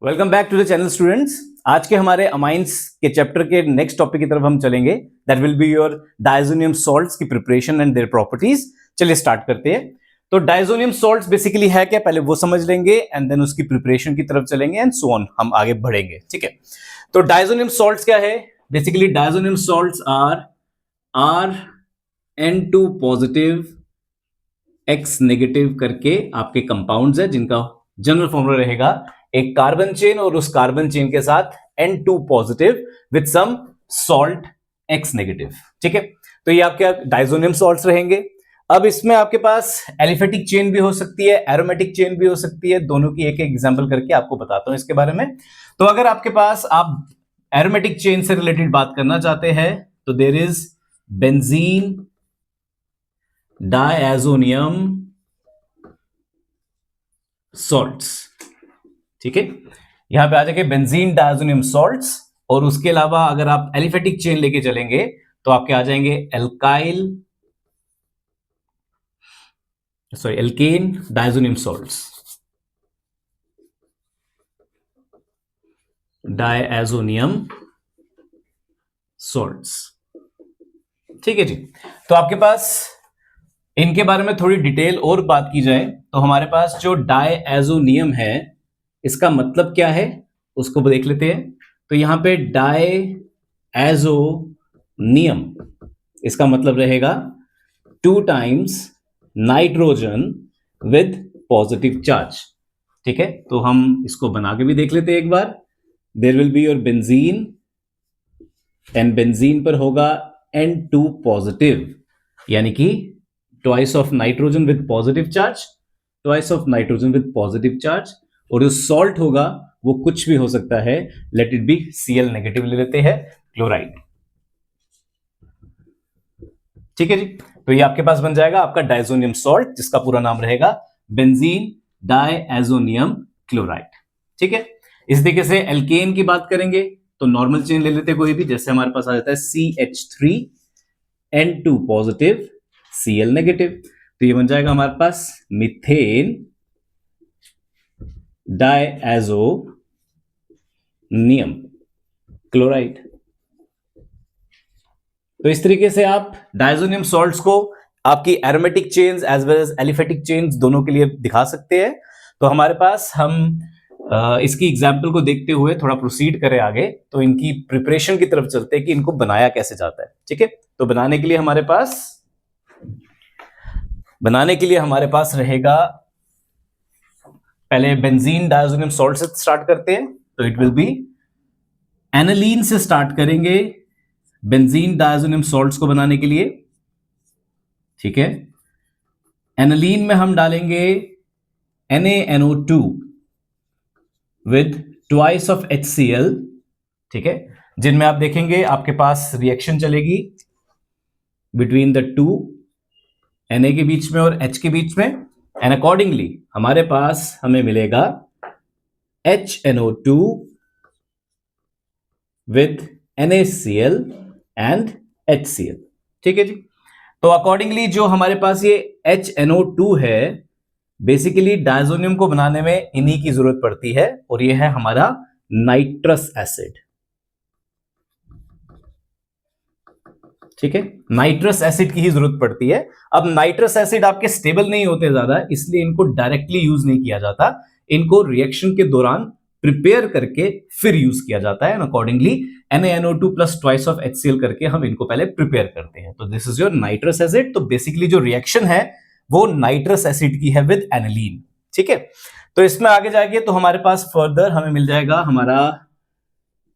Welcome back to the channel students. आज के हमारे अमाइंस के चैप्टर के नेक्स्ट टॉपिक की तरफ हम चलेंगे। That will be your diazonium salts की प्रिपरेशन एंड देयर प्रॉपर्टीज। चलिए स्टार्ट करते हैं। तो डायजोनियम सॉल्ट्स बेसिकली है क्या, पहले वो समझ लेंगे एंड देन उसकी प्रिपरेशन की तरफ चलेंगे एंड सो ऑन, हम आगे बढ़ेंगे। ठीक है, तो डायजोनियम सॉल्ट्स क्या है? Basically diazonium salts are N2 positive X negative करके आपके कंपाउंड्स है जिनका जनरल फॉर्मूला रहेगा एक कार्बन चेन और उस कार्बन चेन के साथ N2 positive with some salt X negative. ठीक है, तो ये आपके डायजोनियम सॉल्ट्स रहेंगे। अब इसमें आपके पास एलिफेटिक चेन भी हो सकती है, एरोमेटिक चेन भी हो सकती है। दोनों की एक एक एग्जांपल करके आपको बताता हूं इसके बारे में। तो अगर आपके पास आप एरोमेटिक चेन से रिलेटेड बात करना चाहते हैं तो there is benzene diazonium salts. ठीक है, यहां पे आ जाएंगे बेंजीन डायजोनियम सॉल्ट्स, और उसके अलावा अगर आप एलिफेटिक चेन लेके चलेंगे तो आपके आ जाएंगे alkane diazonium salts, diazonium salts. ठीक है जी, तो आपके पास इनके बारे में थोड़ी डिटेल और बात की जाए तो हमारे पास जो डायजोनियम है इसका मतलब क्या है उसको देख लेते हैं। तो यहां पे डायजोनियम इसका मतलब रहेगा 2 times nitrogen with positive charge. ठीक है, तो हम इसको बना के भी देख लेते हैं एक बार। There will be your benzene and benzene पर होगा N2 पॉजिटिव, यानी कि twice of nitrogen with positive charge, twice of nitrogen with positive charge, और जो सॉल्ट होगा वो कुछ भी हो सकता है। Let it be Cl negative ले लेते हैं, क्लोराइड। ठीक है जी, तो ये आपके पास बन जाएगा आपका डायजोनियम सॉल्ट जिसका पूरा नाम रहेगा बेंजीन डायजोनियम क्लोराइड। ठीक है, इस तरीके से एल्केन की बात करेंगे तो नॉर्मल चेन ले लेते कोई भी, जैसे हमारे पास आ जाता है CH3N2 पॉजिटिव Cl नेगेटिव, तो ये बन जाएगा हमारे पास मीथेन डायजोनियम क्लोराइड। तो इस तरीके से आप डायजोनियम सॉल्ट्स को आपकी aromatic chains as well as aliphatic chains दोनों के लिए दिखा सकते हैं। तो हमारे पास हम इसकी एग्जाम्पल को देखते हुए थोड़ा प्रोसीड करें आगे, तो इनकी प्रिपरेशन की तरफ चलते हैं कि इनको बनाया कैसे जाता है। ठीक है, तो बनाने के लिए हमारे पास रहेगा, पहले बेंजीन डायजोनियम सॉल्ट से स्टार्ट करते हैं। तो इट विल बी एनालीन से स्टार्ट करेंगे बेंजीन डायजोनियम सॉल्ट्स को बनाने के लिए। ठीक है, एनालीन में हम डालेंगे NaNO2 with twice of HCl। ठीक है, जिनमें आप देखेंगे आपके पास रिएक्शन चलेगी बिटवीन द टू, Na के बीच में और H के बीच में, एंड अकॉर्डिंगली हमारे पास हमें मिलेगा HNO2 with NaCl and HCl। ठीक है जी, तो अकॉर्डिंगली जो हमारे पास ये HNO2 है, बेसिकली डायजोनियम को बनाने में इन्हीं की जरूरत पड़ती है, और ये है हमारा नाइट्रस एसिड। ठीक है, नाइट्रस एसिड की ही जरूरत पड़ती है। अब नाइट्रस एसिड आपके स्टेबल नहीं होते ज्यादा, इसलिए इनको डायरेक्टली यूज नहीं किया जाता, इनको रिएक्शन के दौरान प्रिपेयर करके फिर यूज किया जाता है। Accordingly NaNO2 plus twice of HCl करके हम इनको पहले प्रिपेयर करते हैं। तो this is your nitrous acid. तो बेसिकली जो रिएक्शन है वो नाइट्रस एसिड की है विद एनिलीन। ठीक है, तो इसमें आगे जाएंगे तो हमारे पास फर्दर हमें मिल जाएगा हमारा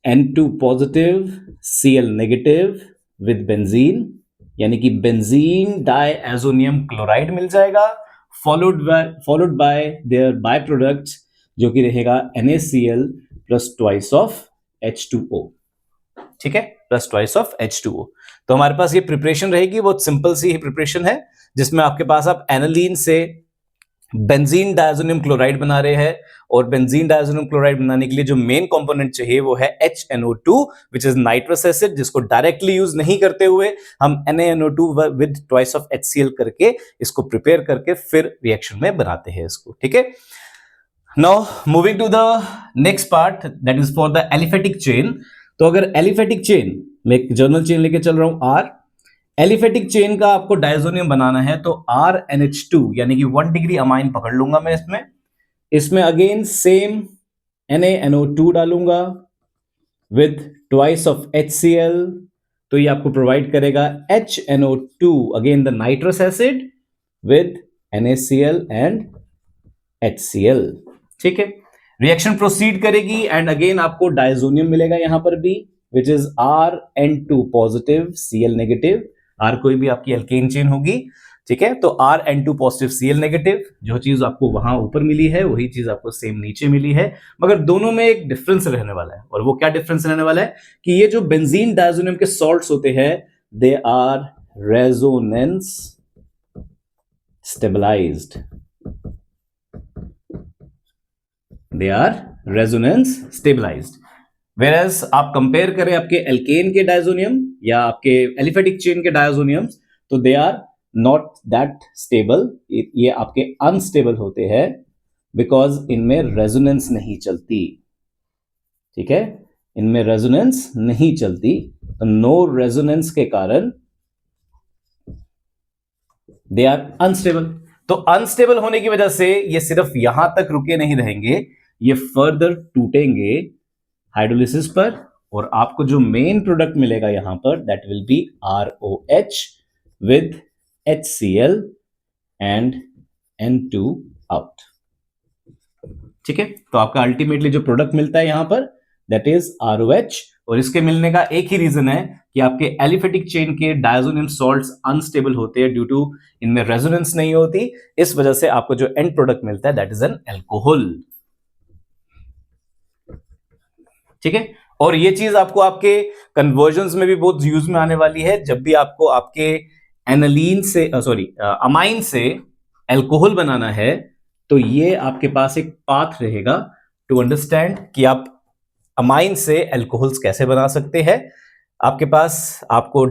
N2 positive Cl negative with benzene, यानी कि बेंजीन डायजोनियम क्लोराइड मिल जाएगा, followed by there by product जो कि रहेगा NaCl plus twice of H2O। ठीक है, प्लस ट्वाइस ऑफ H2O। तो हमारे पास ये प्रिपरेशन रहेगी, बहुत सिंपल सी ही प्रिपरेशन है, जिसमें आपके पास आप एनालीन से बेंजीन डायजोनियम क्लोराइड बना रहे हैं, और बेंजीन डायजोनियम क्लोराइड बनाने के लिए जो मेन कंपोनेंट चाहिए वो है HNO2 which is nitrous acid, जिसको डायरेक्टली यूज नहीं करते हुए हम NaNO2 with twice of HCl करके इसको प्रिपेयर करके फिर रिएक्शन में बनाते हैं इसको। ठीक है, now moving to the next part that is for the aliphatic chain. तो अगर एलिफेटिक चेन, मैं एक जर्नल चेन लेके चल रहा हूं आर, एलिफेटिक चेन का आपको डायजोनियम बनाना है तो RnH2 यानी कि 1 डिग्री अमाइन पकड़ लूंगा मैं इसमें। इसमें अगेन सेम NaNO2 डालूंगा विद ट्वाइस ऑफ HCl, तो ये आपको प्रोवाइड करेगा HNO2 again the nitrous acid with NaCl and HCl। ठीक है, रिएक्शन प्रोसीड करेगी एंड अगेन आपको डायजोनियम मिलेगा यहां पर भी which is RN2 positive Cl negative. R कोई भी आपकी एल्केन चेन होगी, ठीक है, तो RN2 पॉजिटिव Cl नेगेटिव, जो चीज आपको वहां ऊपर मिली है वही चीज आपको सेम नीचे मिली है, मगर दोनों में एक डिफरेंस रहने वाला है। और वो क्या डिफरेंस रहने वाला है कि ये जो बेंजीन डायजोनियम के सॉल्ट्स होते हैं they are resonance stabilized, they are resonance stabilized. Whereas आप कंपेयर करें आपके एल्केन के डायजोनियम या आपके एलिफेटिक चेन के डायजोनियम्स, तो they are not that stable, ये आपके अनस्टेबल होते हैं बिकॉज इनमें रेजोनेंस नहीं चलती। ठीक है, इनमें रेजोनेंस नहीं चलती, तो नो रेजोनेंस के कारण दे आर अनस्टेबल। तो अनस्टेबल होने की वजह से ये सिर्फ यहां तक रुके नहीं रहेंगे, ये फर्दर टूटेंगे हाइड्रोलिसिस पर, और आपको जो मेन प्रोडक्ट मिलेगा यहां पर that will be ROH with HCl and N2 out. ठीक है, तो आपका अल्टीमेटली जो प्रोडक्ट मिलता है यहां पर दैट इज ROH, और इसके मिलने का एक ही रीजन है कि आपके एलिफेटिक चेन के डायजोनियम सॉल्ट्स अनस्टेबल होते हैं ड्यू टू इनमें रेजोनेंस नहीं होती, इस वजह से आपको जो एंड प्रोडक्ट मिलता है दैट इज एन अल्कोहल। ठीक है, और ये चीज आपको आपके कन्वर्जन्स में भी बहुत यूज में आने वाली है। जब भी आपको आपके एनालीन से अमाइन से अल्कोहल बनाना है, तो ये आपके पास एक पाथ रहेगा टू अंडरस्टैंड कि आप अमाइन से अल्कोहल्स कैसे बना सकते हैं। आपके पास आपको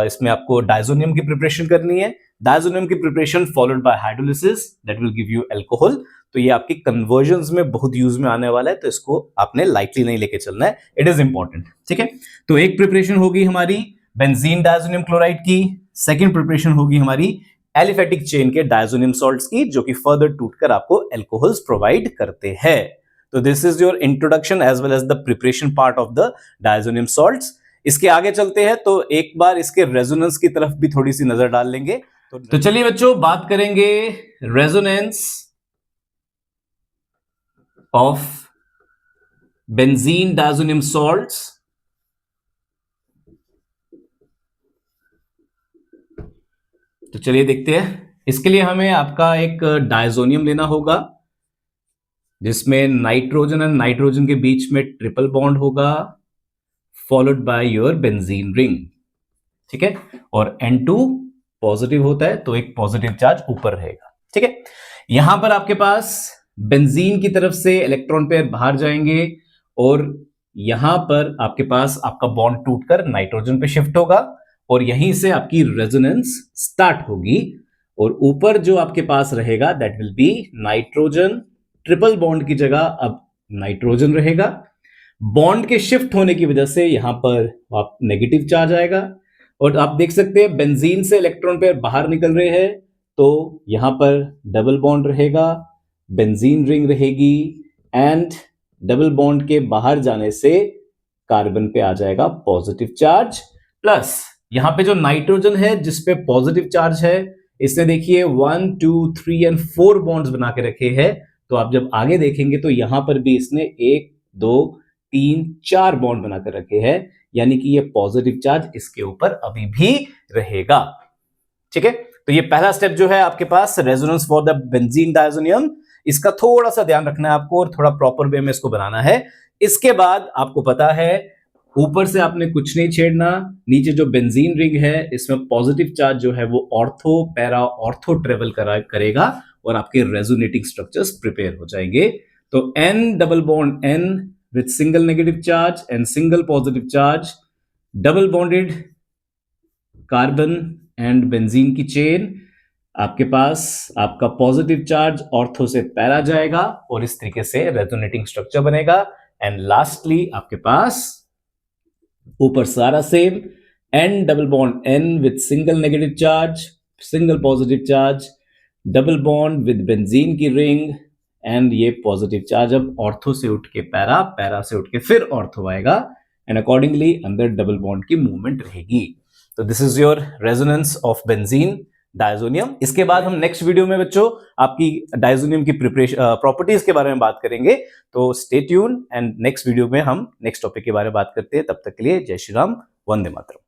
इसमें आपको डायजोनियम की प्रिपरेशन करनी है, डायजोनियम की preparation followed by hydrolysis that will give you alcohol. तो ये आपकी कन्वर्जन्स में बहुत यूज में आने वाला है, तो इसको आपने लाइटली नहीं लेके चलना है, इट इज इंपॉर्टेंट। ठीक है, तो एक प्रिपरेशन होगी हमारी बेंजीन डायजोनियम क्लोराइड की, सेकेंड प्रिपरेशन होगी हमारी एलिफेटिक चेन के डायजोनियम सॉल्ट्स की, जो कि फर्दर टूटकर आपको अल्कोहल्स प्रोवाइड करते हैं। तो this is your introduction as well as the preparation part of the diazonium salts. इसके आगे चलते हैं तो एक बार इसके रेजोनेंस की तरफ भी थोड़ी सी नजर डाल लेंगे। तो चलिए बच्चों बात करेंगे resonance of benzene diazonium salts. तो चलिए देखते हैं। इसके लिए हमें आपका एक डायजोनियम लेना होगा जिसमें नाइट्रोजन एंड नाइट्रोजन के बीच में ट्रिपल बॉन्ड होगा followed by your benzene ring. ठीक है, और N2 पॉजिटिव होता है तो एक पॉजिटिव चार्ज ऊपर रहेगा। ठीक है, यहां पर आपके पास बेंजीन की तरफ से इलेक्ट्रॉन पेयर बाहर जाएंगे और यहां पर आपके पास आपका बॉन्ड टूटकर नाइट्रोजन पे शिफ्ट होगा और यहीं से आपकी रेजोनेंस स्टार्ट होगी, और ऊपर जो आपके पास रहेगा that will be nitrogen, triple bond की जगह अब नाइट्रोजन रहेगा। बॉन्ड के शिफ्ट होने की वजह से यहां पर आप नेगेटिव चार्ज आएगा, और आप देख सकते हैं बेंजीन से इलेक्ट्रॉन पेयर बाहर निकल रहे हैं तो यहां पर डबल बॉन्ड रहेगा, बेंजीन रिंग रहेगी, एंड डबल बॉन्ड के बाहर जाने से कार्बन पे आ जाएगा पॉजिटिव चार्ज। प्लस यहां पे जो नाइट्रोजन है जिसपे पॉजिटिव चार्ज है, इसने देखिए 1 2 3 एंड 4 बॉन्ड्स बना के रखे हैं, तो आप जब आगे देखेंगे तो यहां पर भी इसने 1 2 3 4 बॉन्ड बनाकर रखे हैं, यानी कि ये पॉजिटिव चार्ज इसके ऊपर अभी भी रहेगा। ठीक है, तो ये पहला स्टेप जो है आपके पास resonance for the benzene diazonium, इसका थोड़ा सा ध्यान रखना है आपको और थोड़ा प्रॉपर वे में इसको बनाना है। इसके बाद आपको पता है ऊपर से आपने कुछ नहीं छेड़ना, नीचे जो बेंजीन रिंग है इसमें पॉजिटिव चार्ज जो है वो ऑर्थो पैरा ऑर्थो ट्रेवल करेगा और आपके रेजोनेटिंग स्ट्रक्चर्स प्रिपेयर हो जाएंगे। तो N double bond N with single negative charge and single positive charge, double bonded carbon and benzene की चेन आपके पास आपका पॉजिटिव चार्ज ऑर्थो से पैरा जाएगा और इस तरीके से रेजोनेटिंग स्ट्रक्चर बनेगा। एंड लास्टली आपके पास ऊपर सारा same N double bond N with single negative charge, single positive charge, double bond with benzene की रिंग एंड ये पॉजिटिव चार्ज अब ऑर्थो से उठ के पैरा, पैरा से उठ के फिर ऑर्थो आएगा एंड अकॉर्डिंगली अंदर डबल बॉन्ड की मूवमेंट रहेगी। तो this is your resonance of benzene diazonium. इसके बाद हम नेक्स्ट वीडियो में बच्चों आपकी डायजोनियम की प्रिपरेशन प्रॉपर्टीज के बारे में बात करेंगे। तो stay tune and next video में हम नेक्स्ट टॉपिक के बारे में बात करते हैं। तब तक के लिए जय श्री राम, वंदे मातरम।